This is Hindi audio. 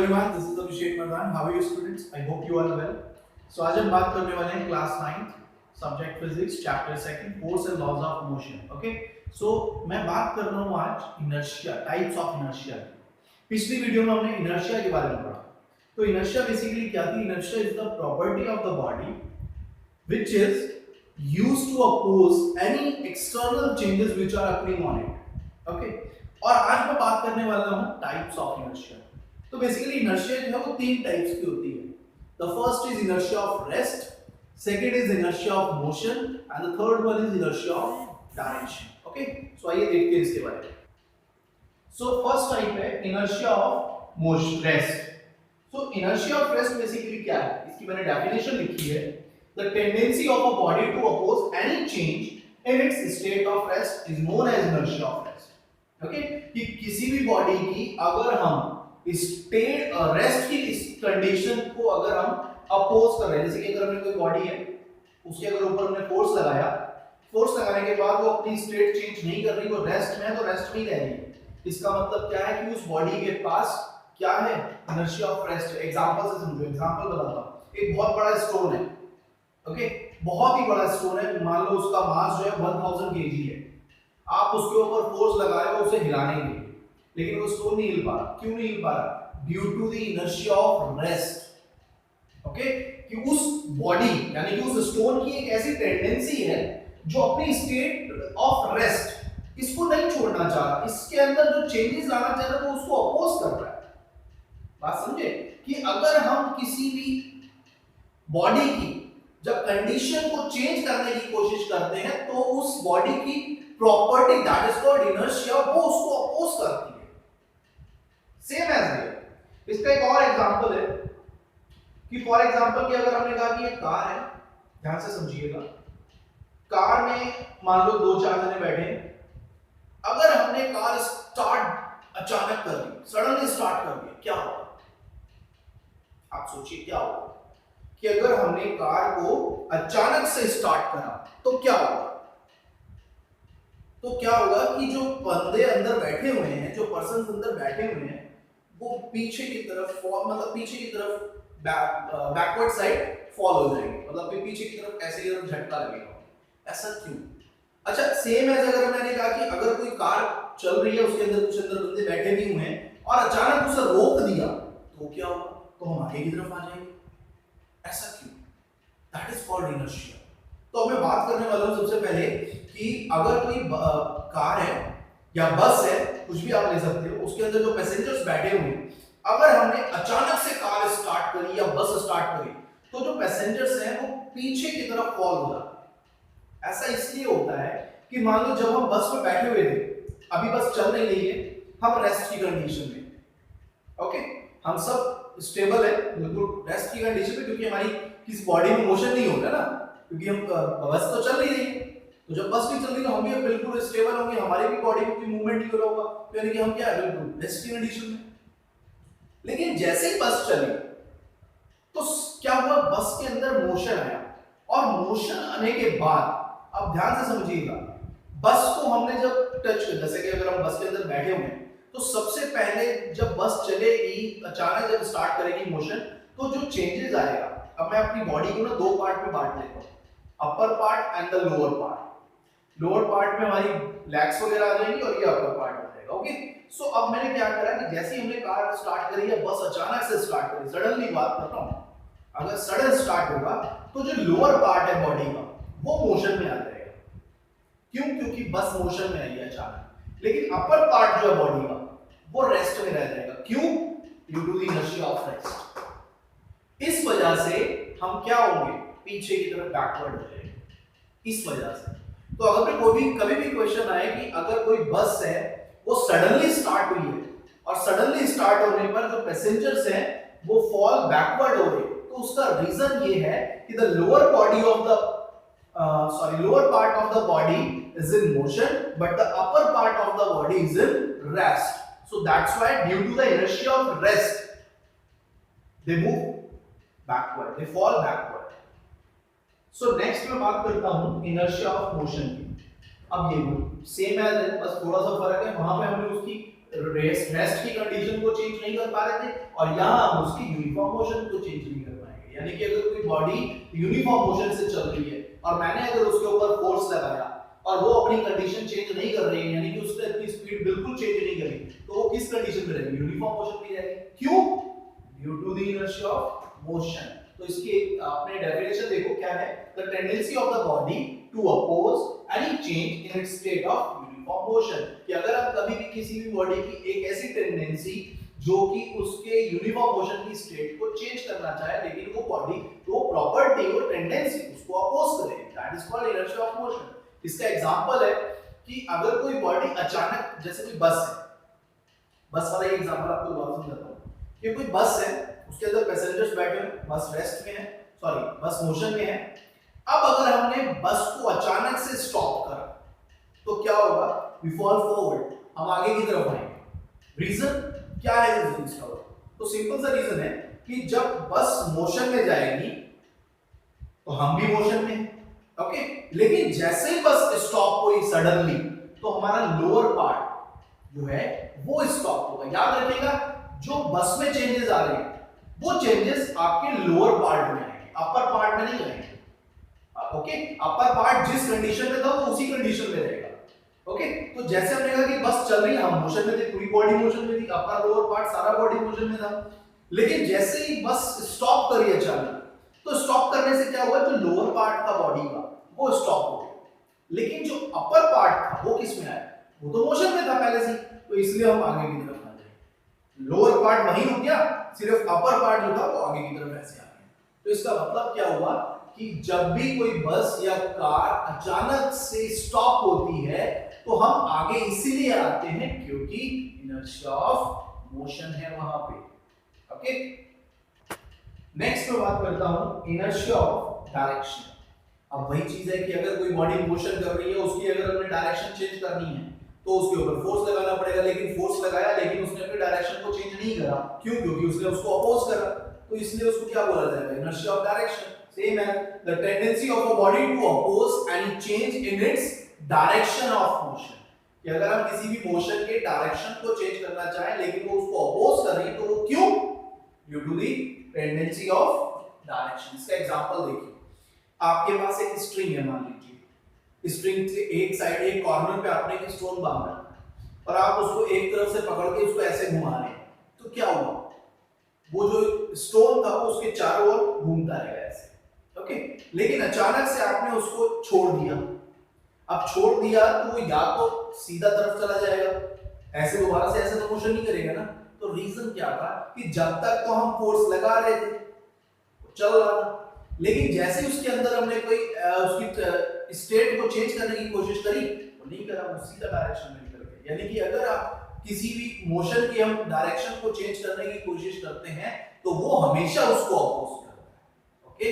everyone, this is Abhishek Madhan. How are you students? I hope you are well. So आज हम बात करने वाले हैं class 9 subject physics chapter second force and laws of motion. Okay, so मैं बात कर रहा हूँ आज इनर्शिया, टाइप्स ऑफ इनर्शिया. पिछली वीडियो में हमने इनर्शिया के बारे में पढ़ा. तो इनर्शिया बेसिकली क्या थी? Inertia is the property of the body which is used to oppose any external changes which are occurring on it. Okay, और आज मैं बात करने वाला हूँ टाइप्स ऑफ इनर्शिया. तो बेसिकली इनर्शिया जो है वो तीन टाइप्स की होती है. The first is inertia of rest, second is inertia of motion and the third one is inertia of direction. Okay, so आइए देखते हैं इसके बारे में. सो फर्स्ट टाइप है inertia of motion, rest. So inertia of rest basically क्या है? इसकी मैंने डेफिनेशन लिखी है. The tendency of a body to oppose any change in its state of rest is known as inertia of rest. Okay, कि किसी भी बॉडी की अगर हम स्टेट रेस्ट की इस कंडीशन को अगर हम अपोज कर रहे हैं, जैसे कि अगर हमने कोई बॉडी है उसके अगर ऊपर हमने फोर्स लगाया, फोर्स लगाने के बाद वो अपनी स्टेट चेंज नहीं कर रही, वो रेस्ट में है तो रेस्ट में ही रह रही है. इसका मतलब क्या है कि उस बॉडी के पास क्या है? Inertia of rest. एग्जांपल से समझो, एग्जांपल बताता हूं. एक बहुत बड़ा स्टोन है. ओके, बहुत ही बड़ा स्टोन है. मान लो उसका मास जो है 1000 kg है. आप उसके ऊपर फोर्स लगाए हो उसे हिलाने के लिए, लेकिन वो स्टोन नहीं हिल पा रहा. क्यों नहीं हिल पा रहा? Due to the inertia of rest. Okay, कि उस बॉडी यानी कि उस स्टोन की एक ऐसी टेंडेंसी है जो अपनी स्टेट ऑफ रेस्ट इसको नहीं छोड़ना चाह रहा, इसके अंदर जो चेंजेस लाना चाह रहा है वो उसको अपोज कर रहा है. बात समझे? कि अगर हम किसी भी बॉडी की जब कंडीशन को चेंज करने की कोशिश करते हैं तो उस बॉडी की property that is called inertia वो उसको अपोज करती है. सेम एज ये. इसका एक और एग्जांपल है कि फॉर एग्जांपल कि अगर हमने कहा कि ये कार है, ध्यान से समझिएगा. कार में मान लो 2-4 जने बैठे हैं. अगर हमने कार स्टार्ट अचानक कर दी, सडनली स्टार्ट कर दिया, क्या होगा? आप सोचिए क्या होगा कि अगर हमने कार को अचानक से स्टार्ट करा तो क्या होगा? तो क्या होगा कि जो बंदे अंदर बैठे हुए हैं, जो पर्सन्स अंदर बैठे हुए हैं, वो पीछे की तरफ मतलब पीछे की तरफ बैकवर्ड साइड फॉल हो जाएंगे, मतलब पीछे की तरफ ऐसे ही झटका लगेगा. ऐसा क्यों? अच्छा, सेम एज अगर मैंने कहा कि अगर कोई कार चल रही है, उसके अंदर कुछ अंदर बंदे बैठे भी हुए हैं और अचानक उसे रोक दिया तो क्या होगा? तो हम आगे की तरफ आ जाएंगे. ऐसा क्यों? That is called inertia. तो मैं बात करने वाला हूं सबसे पहले कि अगर कोई कार है या बस है, कुछ भी आप ले सकते हो, उसके अंदर जो पैसेंजर्स बैठे हुए हैं, अगर हमने अचानक से कार स्टार्ट करी या बस स्टार्ट करी तो जो पैसेंजर्स हैं वो पीछे की तरफ फॉल हो जाते हैं. ऐसा इसलिए होता है कि मान लो जब हम बस में बैठे हुए थे, अभी बस चल नहीं रही है, हम रेस्ट की कंडीशन में. ओके, हम सब स्टेबल है, बिल्कुल रेस्ट की कंडीशन में, क्योंकि हमारी किसी बॉडी में मोशन नहीं होगा ना, क्योंकि हम बस तो चल नहीं रही है. तो जब बस नहीं चल रही तो हम भी बिल्कुल स्टेबल होंगे, हमारी भी बॉडी में कोई मूवमेंट नहीं हो रहा होगा, तो यानी कि हम क्या है? बिल्कुल रेस्ट की कंडीशन में. लेकिन जैसे ही बस चली तो क्या हुआ? बस के अंदर मोशन आया, और मोशन आने के बाद अब ध्यान से समझिएगा, बस को हमने जब टच किया, जैसे कि अगर हम बस के अंदर बैठे हुए हैं तो सबसे पहले जब बस चलेगी, अचानक जब स्टार्ट करेगी मोशन, तो जो चेंजेस आएगा, अब मैं अपनी बॉडी को ना 2 पार्ट में बांट लेता हूं, upper part and the lower part. Lower part में हमारी लेग्स वगैरह आ जाएंगी और ये अपर पार्ट आ जाएगा. ओके, सो अब मैंने क्या करा कि जैसे ही हमने कार स्टार्ट करी या बस अचानक से स्टार्ट करी, सडनली बात कर रहा हूं, अगर सडन स्टार्ट होगा तो जो लोअर पार्ट है बॉडी का वो मोशन में आ जाएगा. क्यों? क्योंकि बस मोशन में आई है अचानक. लेकिन अपर पार्ट जो है बॉडी का वो रेस्ट में रह जाएगा. क्यों? Due to the inertia of rest. इस वजह से हम क्या होंगे? पीछे की तरफ बैकवर्ड हो जाएंगे. इस वजह से. तो अगर कभी भी क्वेश्चन आए कि अगर कोई बस है वो सडनली स्टार्ट हुई है और सडनली स्टार्ट होने पर जो पैसेंजर्स हैं वो फॉल बैकवर्ड हो रहे, तो उसका रीजन ये है कि the lower body of the lower part of the body is in motion but the upper part of the body is in rest. So that's why due to the inertia of rest they move backward, they fall backward. So next मैं बात करता हूँ inertia of motion की. अब ये सेम है, बस थोड़ा सा फर्क है. वहां पे हमने उसकी रेस्ट की कंडीशन को चेंज नहीं कर पा रहे थे, और यहाँ हम उसकी यूनिफॉर्म मोशन को चेंज नहीं कर पाएंगे। यानी कि अगर कोई बॉडी यूनिफॉर्म मोशन से चल रही है और मैंने अगर उसके ऊपर फोर्स लगाया और वो अपनी कंडीशन चेंज नहीं कर रही है, यानी कि उसने अपनी स्पीड बिल्कुल चेंज नहीं करी, तो वो किस कंडीशन में रहेगी? यूनिफॉर्म मोशन में रहेगी। क्यों? Due to the inertia of motion. तो इसकी आपने डेफिनेशन देखो क्या है, the tendency of the body to oppose any change in its state of uniform motion. कि अगर आप कभी भी किसी भी बॉडी की एक ऐसी टेंडेंसी जो कि उसके यूनिफॉर्म मोशन की स्टेट को चेंज करना चाहे, लेकिन वो बॉडी वो प्रॉपर्टी वो टेंडेंसी उसको अपोज करे, that is called inertia of motion. इसका एग्जांपल है कि अगर कोई बॉडी अचानक, जैसे कोई बस है, बस वाला ये एग्जांपल आपको बात समझाता हूं कि कोई बस है, उसके अंदर पैसेंजर्स बैठे हैं, बस रेस्ट में है, सॉरी बस मोशन में है। अब अगर हमने बस को अचानक से स्टॉप करा तो क्या होगा? वी फॉल फॉरवर्ड, हम आगे की तरफ आएंगे। रीजन क्या है रीजन इसका? तो सिंपल सा रीजन है कि जब बस मोशन में जाएगी तो हम भी मोशन में, ओके, लेकिन जैसे ही बस स्टॉप हुई सडनली, तो हमारा लोअर पार्ट जो है वो स्टॉप होगा। याद रखिएगा, जो बस में चेंजेस आ रहे हैं वो चेंजेस आपके लोअर पार्ट में आएंगे, अपर पार्ट में नहीं आएंगे। ओके, अपर पार्ट जिस कंडीशन में था वो उसी कंडीशन में रहेगा। ओके, तो जैसे हमने कहा कि बस चल रही है, हम मोशन में थे, पूरी बॉडी मोशन में थी, अपर लोअर पार्ट सारा बॉडी मोशन में था, लेकिन जैसे ही बस स्टॉप करी अचानक, तो स्टॉप करने से क्या हुआ? जो लोअर पार्ट था बॉडी का वो स्टॉप हो गया, लेकिन जो अपर पार्ट था वो किस में आया? वो तो मोशन में था पहले से, तो इसलिए हम आगे की तरफ आ गए। लोअर पार्ट वहीं रुक गया, सिर्फ अपर पार्ट जो था वो आगे की तरफ ऐसे आ गया। तो इसका मतलब क्या हुआ कि जब भी कोई बस या कार अचानक से स्टॉप होती है तो हम आगे इसीलिए आते हैं क्योंकि इनर्शिया ऑफ मोशन है वहां पे। ओके, नेक्स्ट मैं बात करता हूं इनर्शिया ऑफ डायरेक्शन। अब वही चीज है कि अगर कोई बॉडी मोशन कर रही है, उसकी अगर हमने डायरेक्शन चेंज करनी है तो उसके ऊपर फोर्स लगाना पड़ेगा, लेकिन फोर्स लगाया लेकिन उसने अपनी डायरेक्शन को चेंज नहीं करा। क्यों? क्योंकि उसने उसको अपोज करा, तो इसलिए उसको क्या बोला जाएगा? Inertia of direction. सेम है, the tendency of a body to oppose any change in its direction of motion. कि अगर हम किसी भी मोशन के डायरेक्शन को चेंज करना चाहें लेकिन वो उसको अपोज कर रही है, तो वो क्यों? Due to the tendency of direction. इसका एग्जांपल देखिए, आपके पास एक स्ट्रिंग है, मान लीजिए स्ट्रिंग से एक साइड एक कॉर्नर पे आपने एक स्टोन बांधा और आप उसको एक तरफ से पकड़ के उसको ऐसे घुमा रहे हैं, तो क्या हुआ? वो जो स्टोन था वो उसके चारों ओर घूमता रहेगा ऐसे। ओके, लेकिन अचानक से आपने उसको छोड़ दिया। अब छोड़ दिया तो वो या तो सीधा तरफ चला जाएगा, ऐसे दोबारा से ऐसे तो मोशन नहीं करेगा ना। तो रीजन क्या था कि जब तक तो हम फोर्स लगा रहे थे, चल रहा था, लेकिन जैसे उसके अंदर हमने कोई उसकी स्टेट को चेंज करने की कोशिश करी, वो नहीं करा, वो सीधा डायरेक्शन में निकल गया। यानी कि अगर आप किसी भी मोशन की हम डायरेक्शन को चेंज करने की कोशिश करते हैं तो वो हमेशा उसको अपोज करता है। ओके,